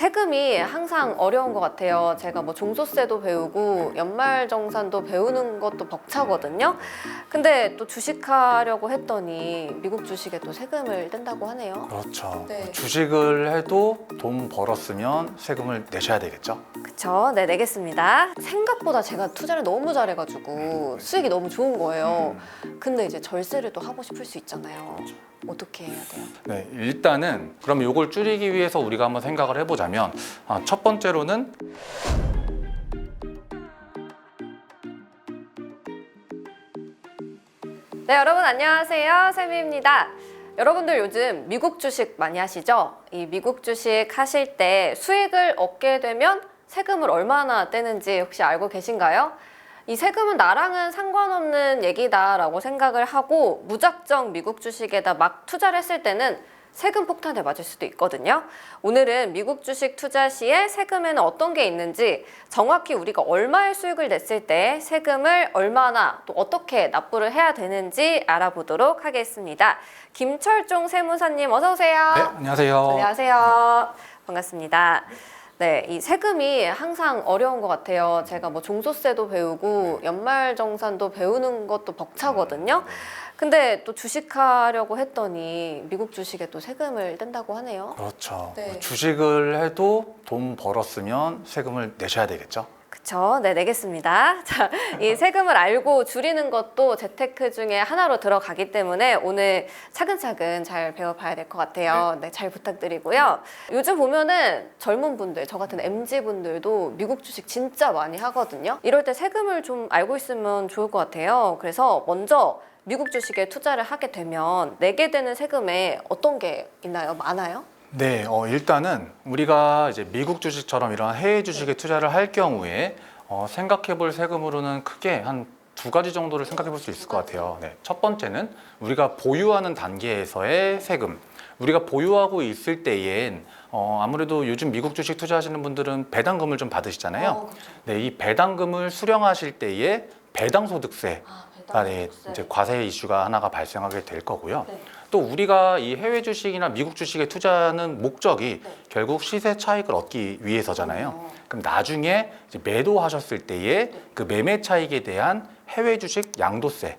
세금이 항상 어려운 것 같아요. 제가 뭐 종소세도 배우고 연말정산도 배우는 것도 벅차거든요. 근데 또 주식하려고 했더니 미국 주식에 또 세금을 뗀다고 하네요. 그렇죠. 네. 주식을 해도 돈 벌었으면 세금을 내셔야 되겠죠. 그쵸? 네, 내겠습니다. 생각보다 제가 투자를 너무 잘해가지고 수익이 너무 좋은 거예요. 근데 이제 절세를 또 하고 싶을 수 있잖아요. 어떻게 해야 돼요? 네, 일단은 그럼 이걸 줄이기 위해서 우리가 한번 생각을 해보자면 첫 번째로는 네, 여러분 안녕하세요. 세미입니다. 여러분들 요즘 미국 주식 많이 하시죠? 이 미국 주식 하실 때 수익을 얻게 되면 세금을 얼마나 떼는지 혹시 알고 계신가요? 이 세금은 나랑은 상관없는 얘기다라고 생각을 하고 무작정 미국 주식에다 막 투자를 했을 때는 세금 폭탄에 맞을 수도 있거든요. 오늘은 미국 주식 투자 시에 세금에는 어떤 게 있는지, 정확히 우리가 얼마의 수익을 냈을 때 세금을 얼마나 또 어떻게 납부를 해야 되는지 알아보도록 하겠습니다. 김철종 세무사님 어서 오세요. 네, 안녕하세요. 안녕하세요. 반갑습니다. 네, 이 세금이 항상 어려운 것 같아요. 제가 뭐 종소세도 배우고 연말정산도 배우는 것도 벅차거든요. 근데 또 주식하려고 했더니 미국 주식에 또 세금을 뗀다고 하네요. 그렇죠. 네. 주식을 해도 돈 벌었으면 세금을 내셔야 되겠죠. 그쵸? 네, 내겠습니다. 자, 이 세금을 알고 줄이는 것도 재테크 중에 하나로 들어가기 때문에 오늘 차근차근 잘 배워봐야 될 것 같아요. 네, 잘 부탁드리고요. 요즘 보면은 젊은 분들, 저 같은 MZ분들도 미국 주식 진짜 많이 하거든요. 이럴 때 세금을 좀 알고 있으면 좋을 것 같아요. 그래서 먼저 미국 주식에 투자를 하게 되면 내게 되는 세금에 어떤 게 있나요? 많아요? 네, 일단은 우리가 이제 미국 주식처럼 이런 해외 주식에 투자를 할 경우에 생각해 볼 세금으로는 크게 한 두 가지 정도를 생각해 볼 수 있을 것 같아요. 네, 첫 번째는 우리가 보유하는 단계에서의 세금. 우리가 보유하고 있을 때엔 아무래도 요즘 미국 주식 투자하시는 분들은 배당금을 좀 받으시잖아요. 네, 이 배당금을 수령하실 때에 배당소득세가 네, 이제 과세 이슈가 하나가 발생하게 될 거고요. 네. 또 우리가 이 해외 주식이나 미국 주식에 투자하는 목적이 결국 시세 차익을 얻기 위해서잖아요. 그럼 나중에 이제 매도하셨을 때에 그 매매 차익에 대한 해외 주식 양도세.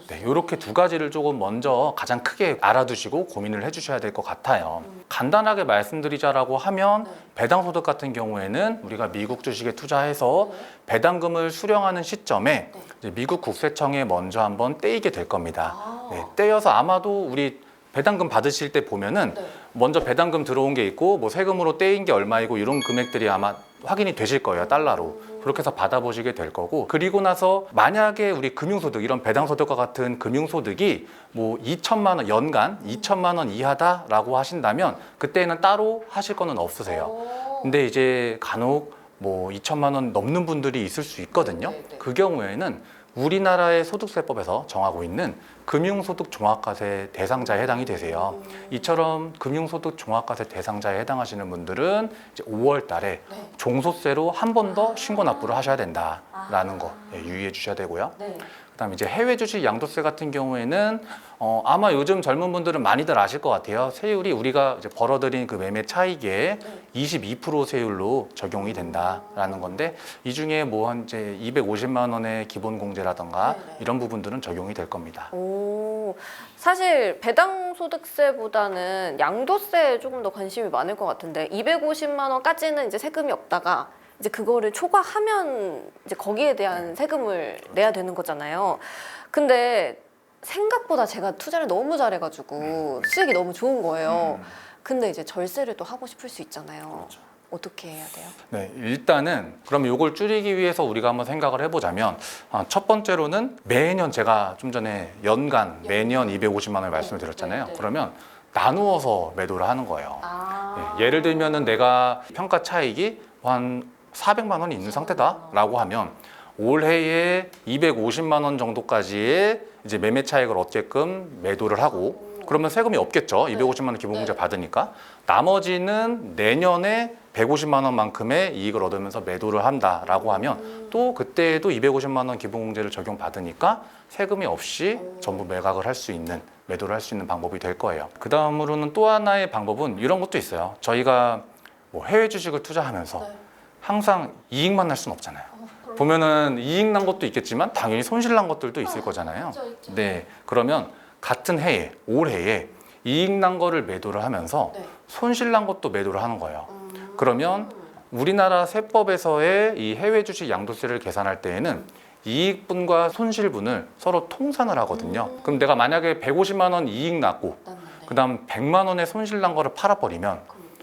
네, 이렇게 두 가지를 조금 먼저 가장 크게 알아두시고 고민을 해주셔야 될 것 같아요. 간단하게 말씀드리자라고 하면 배당소득 같은 경우에는 우리가 미국 주식에 투자해서 배당금을 수령하는 시점에 이제 미국 국세청에 먼저 한번 떼이게 될 겁니다. 네, 떼여서 아마도 우리 배당금 받으실 때 보면은 먼저 배당금 들어온 게 있고 뭐 세금으로 떼인 게 얼마이고 이런 금액들이 아마 확인이 되실 거예요, 달러로. 그렇게 해서 받아보시게 될 거고, 그리고 나서 만약에 우리 금융소득, 이런 배당소득과 같은 금융소득이 뭐 2천만 원, 연간 2천만 원 이하다라고 하신다면 그때는 따로 하실 거는 없으세요. 근데 이제 간혹 뭐 2천만 원 넘는 분들이 있을 수 있거든요. 그 경우에는 우리나라의 소득세법에서 정하고 있는 금융소득 종합과세 대상자에 해당이 되세요. 이처럼 금융소득 종합과세 대상자에 해당하시는 분들은 이제 5월 달에 종소세로 한 번 더 신고 납부를 하셔야 된다라는 거 유의해 주셔야 되고요. 그다음 이제 해외 주식 양도세 같은 경우에는 아마 요즘 젊은 분들은 많이들 아실 것 같아요. 세율이 우리가 이제 벌어들인 그 매매 차익의 22% 세율로 적용이 된다라는 건데, 이 중에 뭐 한 이제 250만 원의 기본 공제라던가 이런 부분들은 적용이 될 겁니다. 오, 사실 배당소득세보다는 양도세에 조금 더 관심이 많을 것 같은데 250만 원까지는 이제 세금이 없다가 이제 그거를 초과하면 이제 거기에 대한 세금을 내야 되는 거잖아요. 근데 생각보다 제가 투자를 너무 잘해가지고 수익이 너무 좋은 거예요. 근데 이제 절세를 또 하고 싶을 수 있잖아요. 어떻게 해야 돼요? 네, 일단은 그럼 이걸 줄이기 위해서 우리가 한번 생각을 해보자면 첫 번째로는 매년 제가 좀 전에 연간 매년 250만 원을 말씀을 드렸잖아요. 그러면 나누어서 매도를 하는 거예요. 네, 예를 들면은 내가 평가 차익이 한 400만 원이 있는 상태다라고 하면 올해에 250만 원 정도까지의 이제 매매 차익을 얻게끔 매도를 하고, 그러면 세금이 없겠죠. 250만 원 기본공제 받으니까. 나머지는 내년에 150만 원만큼의 이익을 얻으면서 매도를 한다라고 하면 또 그때에도 250만 원 기본공제를 적용받으니까 세금이 없이 전부 매각을 할 수 있는, 매도를 할 수 있는 방법이 될 거예요. 그 다음으로는 또 하나의 방법은 이런 것도 있어요. 저희가 뭐 해외 주식을 투자하면서 네. 항상 이익만 날 수는 없잖아요. 보면은 이익 난 것도 있겠지만 당연히 손실 난 것들도 있을 거잖아요. 있죠. 네, 그러면 같은 해에 올해에 이익 난 거를 매도를 하면서 네. 손실 난 것도 매도를 하는 거예요. 그러면 우리나라 세법에서의 이 해외 주식 양도세를 계산할 때에는 이익분과 손실분을 서로 통산을 하거든요. 그럼 내가 만약에 150만 원 이익 났고 그다음 100만 원의 손실 난 거를 팔아버리면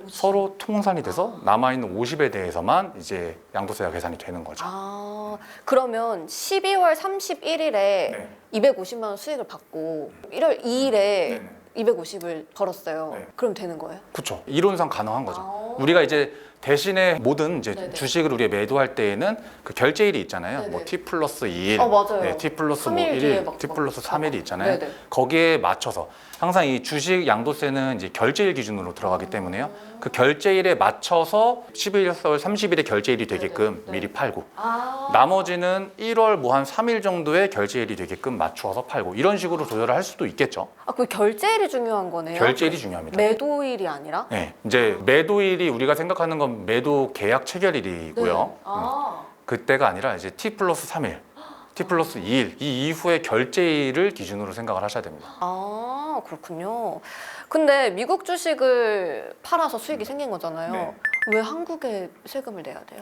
서로 통산이 돼서 남아있는 50에 대해서만 이제 양도세가 계산이 되는 거죠. 아, 그러면 12월 31일에 네. 250만 원 수익을 받고 1월 2일에 250을 벌었어요. 네. 그럼 되는 거예요? 그렇죠. 이론상 가능한 거죠. 아. 우리가 이제 대신에 모든 이제 네네. 주식을 우리가 매도할 때에는 그 결제일이 있잖아요. 네네. 뭐 T 플러스 2일, 맞아요. T 플러스 뭐 3일 뒤에 1일, 막 T 플러스 3일이 있잖아요. 네네. 거기에 맞춰서 항상 이 주식 양도세는 이제 결제일 기준으로 들어가기 때문에요. 그 결제일에 맞춰서 12월 30일에 결제일이 되게끔 네네. 미리 팔고 아. 나머지는 1월 뭐 한 3일 정도에 결제일이 되게끔 맞추어서 팔고 이런 식으로 조절을 할 수도 있겠죠. 그 결제일이 중요한 거네요. 결제일이 중요합니다. 매도일이 아니라? 네, 이제 매도일이 우리가 생각하는 건 매도 계약 체결일이고요. 네. 아. 그때가 아니라 이제 T 플러스 3일, T 플러스 2일 이 이후의 결제일을 기준으로 생각을 하셔야 됩니다. 아, 그렇군요. 근데 미국 주식을 팔아서 수익이 생긴 거잖아요. 네. 왜 한국에 세금을 내야 돼요?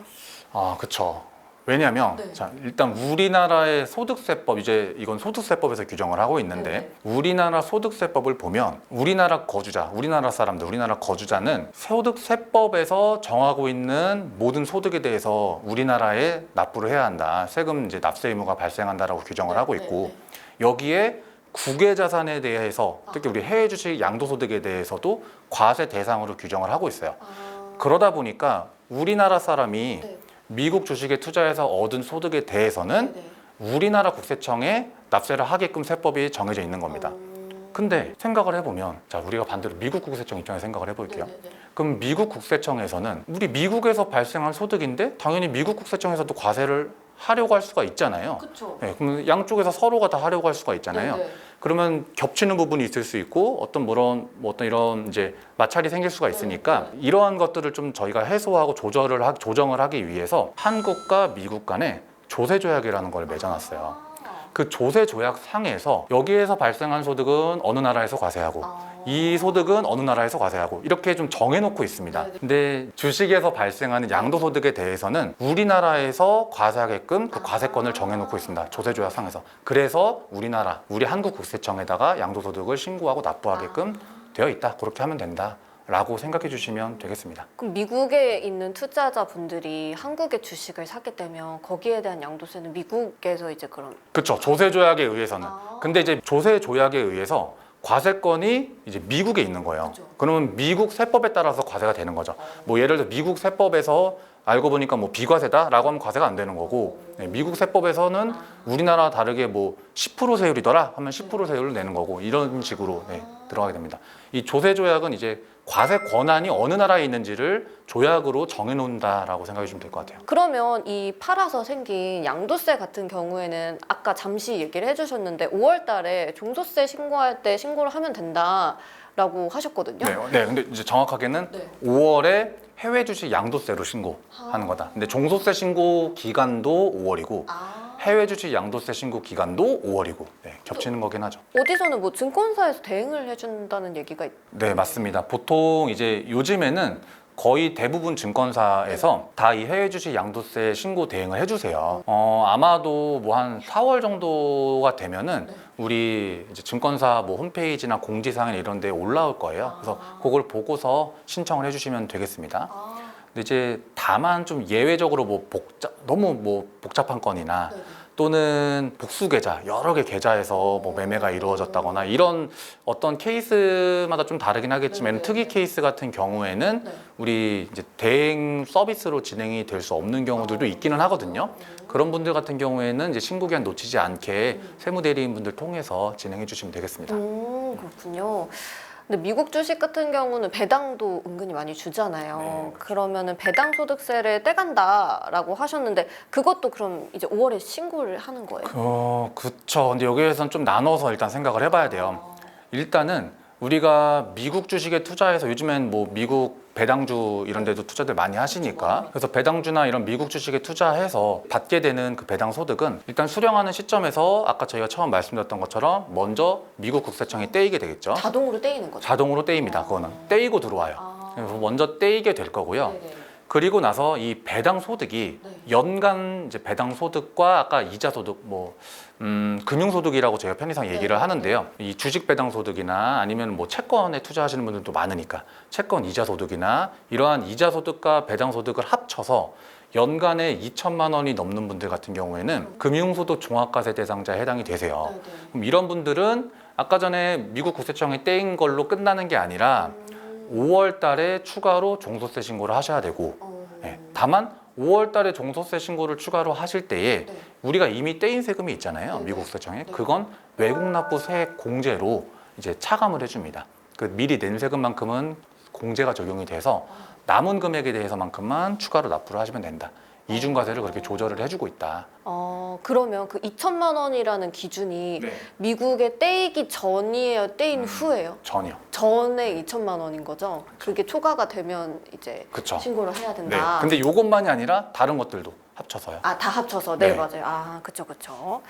아, 그렇죠. 왜냐하면 네. 자, 일단 우리나라의 소득세법 이제 이건 소득세법에서 규정을 하고 있는데 네네. 우리나라 소득세법을 보면 우리나라 거주자, 우리나라 사람들, 우리나라 거주자는 소득세법에서 정하고 있는 모든 소득에 대해서 우리나라에 납부를 해야 한다. 세금 이제 납세 의무가 발생한다라고 규정을 하고 있고 여기에 국외 자산에 대해서 특히 우리 해외 주식 양도소득에 대해서도 과세 대상으로 규정을 하고 있어요. 그러다 보니까 우리나라 사람이 네. 미국 주식에 투자해서 얻은 소득에 대해서는 우리나라 국세청에 납세를 하게끔 세법이 정해져 있는 겁니다. 근데 생각을 해보면 자 우리가 반대로 미국 국세청 입장에서 생각을 해볼게요. 그럼 미국 국세청에서는 우리 미국에서 발생한 소득인데 당연히 미국 국세청에서도 과세를 하려고 할 수가 있잖아요. 그렇죠. 네, 그럼 양쪽에서 서로가 다 하려고 할 수가 있잖아요. 그러면 겹치는 부분이 있을 수 있고 어떤 어떤 이런 이제 마찰이 생길 수가 있으니까 이러한 것들을 좀 저희가 해소하고 조정을 하기 위해서 한국과 미국 간에 조세 조약이라는 걸 맺어놨어요. 그 조세 조약 상에서 여기에서 발생한 소득은 어느 나라에서 과세하고 이 소득은 어느 나라에서 과세하고 이렇게 좀 정해놓고 있습니다. 근데 주식에서 발생하는 양도소득에 대해서는 우리나라에서 과세하게끔 그 과세권을 정해놓고 있습니다. 조세 조약 상에서. 그래서 우리 한국 국세청에다가 양도소득을 신고하고 납부하게끔 되어 있다. 그렇게 하면 된다. 라고 생각해 주시면 되겠습니다. 그럼 미국에 있는 투자자분들이 한국의 주식을 사게 되면 거기에 대한 양도세는 미국에서 이제 그럼 그렇죠. 조세 조약에 의해서는. 근데 이제 조세 조약에 의해서 과세권이 이제 미국에 있는 거예요. 그렇죠. 그러면 미국 세법에 따라서 과세가 되는 거죠. 뭐 예를 들어 미국 세법에서 알고 보니까 뭐 비과세다라고 하면 과세가 안 되는 거고 미국 세법에서는 우리나라 다르게 뭐 10% 세율이더라 하면 10% 세율을 내는 거고 이런 식으로 들어가게 됩니다. 이 조세 조약은 이제 과세 권한이 어느 나라에 있는지를 조약으로 정해놓는다라고 생각해 주시면 될 것 같아요. 그러면 이 팔아서 생긴 양도세 같은 경우에는 아까 잠시 얘기를 해주셨는데 5월 달에 종소세 신고할 때 신고를 하면 된다라고 하셨거든요. 네, 근데 이제 정확하게는 5월에 해외 주식 양도세로 신고하는 거다. 근데 종소세 신고 기간도 5월이고 해외 주식 양도세 신고 기간도 5월이고 겹치는 거긴 하죠. 어디서는 뭐 증권사에서 대행을 해준다는 얘기가 네, 맞습니다. 보통 이제 요즘에는 거의 대부분 증권사에서 다 이 해외 주식 양도세 신고 대행을 해주세요. 아마도 뭐 한 4월 정도가 되면은 우리 이제 증권사 뭐 홈페이지나 공지사항 이런 데 올라올 거예요. 그래서 그걸 보고서 신청을 해주시면 되겠습니다. 근데 이제 다만 좀 예외적으로 뭐 너무 뭐 복잡한 건이나 또는 복수 계좌, 여러 개 계좌에서 뭐 매매가 이루어졌다거나 이런 어떤 케이스마다 좀 다르긴 하겠지만 특이 케이스 같은 경우에는 우리 이제 대행 서비스로 진행이 될 수 없는 경우들도 있기는 하거든요. 그런 분들 같은 경우에는 이제 신고 기한 놓치지 않게 세무대리인분들 통해서 진행해 주시면 되겠습니다. 그렇군요. 근데 미국 주식 같은 경우는 배당도 은근히 많이 주잖아요. 그러면은 배당 소득세를 떼간다라고 하셨는데 그것도 그럼 이제 5월에 신고를 하는 거예요? 그쵸. 근데 여기에서는 좀 나눠서 일단 생각을 해봐야 돼요. 일단은 우리가 미국 주식에 투자해서 요즘엔 뭐 미국 배당주 이런 데도 투자들 많이 하시니까 그래서 배당주나 이런 미국 주식에 투자해서 받게 되는 그 배당 소득은 일단 수령하는 시점에서 아까 저희가 처음 말씀드렸던 것처럼 먼저 미국 국세청에 떼이게 되겠죠. 자동으로 떼이는 거죠? 자동으로 떼입니다. 그거는 떼이고 들어와요. 그래서 먼저 떼이게 될 거고요. 네네. 그리고 나서 이 배당 소득이 네. 연간 이제 배당 소득과 아까 이자 소득 금융 소득이라고 저희가 편의상 얘기를 네. 하는데요. 이 주식 배당 소득이나 아니면 뭐 채권에 투자하시는 분들도 많으니까 채권 이자 소득이나 이러한 이자 소득과 배당 소득을 합쳐서 연간에 2천만 원이 넘는 분들 같은 경우에는 금융소득 종합과세 대상자에 해당이 되세요. 네네. 그럼 이런 분들은 아까 전에 미국 국세청에 떼인 걸로 끝나는 게 아니라 5월 달에 추가로 종소세 신고를 하셔야 되고 예, 다만 5월 달에 종소세 신고를 추가로 하실 때에 네. 우리가 이미 떼인 세금이 있잖아요. 네, 미국 네. 국세청에. 네. 그건 외국납부 세액 공제로 이제 차감을 해줍니다. 그 미리 낸 세금만큼은 공제가 적용이 돼서 남은 금액에 대해서만큼만 추가로 납부를 하시면 된다. 이중과세를 그렇게 조절을 해주고 있다. 그러면 그 2천만 원이라는 기준이 네. 미국에 떼이기 전이에요? 떼인 후예요? 전혀. 전에 2천만 원인 거죠? 그게 초과가 되면 이제 그쵸. 신고를 해야 네. 된다. 근데 이것만이 아니라 다른 것들도 합쳐서요. 아, 다 합쳐서. 네, 네. 맞아요. 아, 그쵸.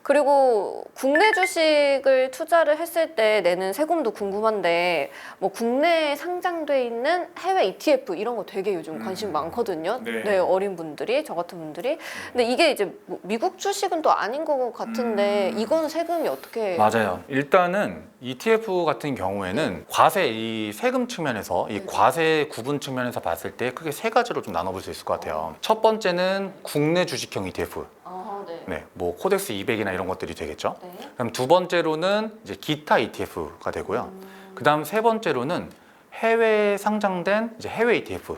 그리고 국내 주식을 투자를 했을 때 내는 세금도 궁금한데, 뭐 국내에 상장돼 있는 해외 ETF 이런 거 되게 요즘 관심 많거든요. 네. 어린 분들이, 저 같은 분들이. 근데 이게 이제 뭐 미국 주식은 또 아닌 것 같은데, 이건 세금이 어떻게. 맞아요. 일단은 ETF 같은 경우에는 과세 이 세금 측면에서 이 네. 과세 구분 측면에서 봤을 때 크게 세 가지로 좀 나눠볼 수 있을 것 같아요. 첫 번째는 국내 주식형 ETF. 네. 네, 뭐 코덱스 200이나 이런 것들이 되겠죠. 네. 그럼 두 번째로는 이제 기타 ETF가 되고요. 그다음 세 번째로는 해외에 상장된 이제 해외 ETF.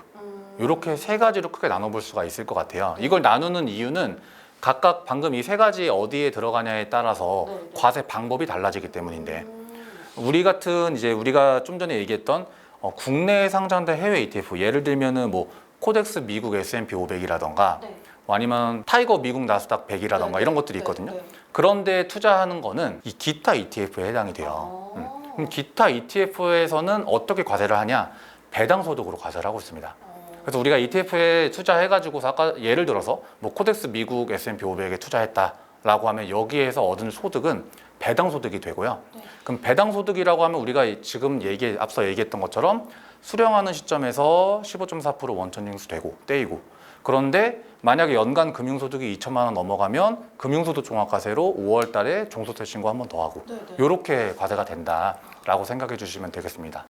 이렇게 세 가지로 크게 나눠볼 수가 있을 것 같아요. 이걸 나누는 이유는 각각 방금 이 세 가지 어디에 들어가냐에 따라서 네, 네. 과세 방법이 달라지기 때문인데 우리 같은 이제 우리가 좀 전에 얘기했던 국내에 상장된 해외 ETF 예를 들면은 뭐 코덱스 미국 S&P 500이라던가 네. 아니면 타이거 미국 나스닥 100이라던가 이런 것들이 있거든요. 그런데 투자하는 거는 이 기타 ETF에 해당이 돼요. 그럼 기타 ETF에서는 어떻게 과세를 하냐? 배당 소득으로 과세를 하고 있습니다. 그래서 우리가 ETF에 투자해가지고서 아까 예를 들어서 뭐 코덱스 미국 S&P 500에 투자했다라고 하면 여기에서 얻은 소득은 배당 소득이 되고요. 그럼 배당 소득이라고 하면 우리가 지금 앞서 얘기했던 것처럼 수령하는 시점에서 15.4% 원천징수 되고 떼이고 그런데 만약에 연간 금융소득이 2천만 원 넘어가면 금융소득 종합과세로 5월 달에 종소세 신고 한 번 더 하고 이렇게 과세가 된다라고 생각해 주시면 되겠습니다.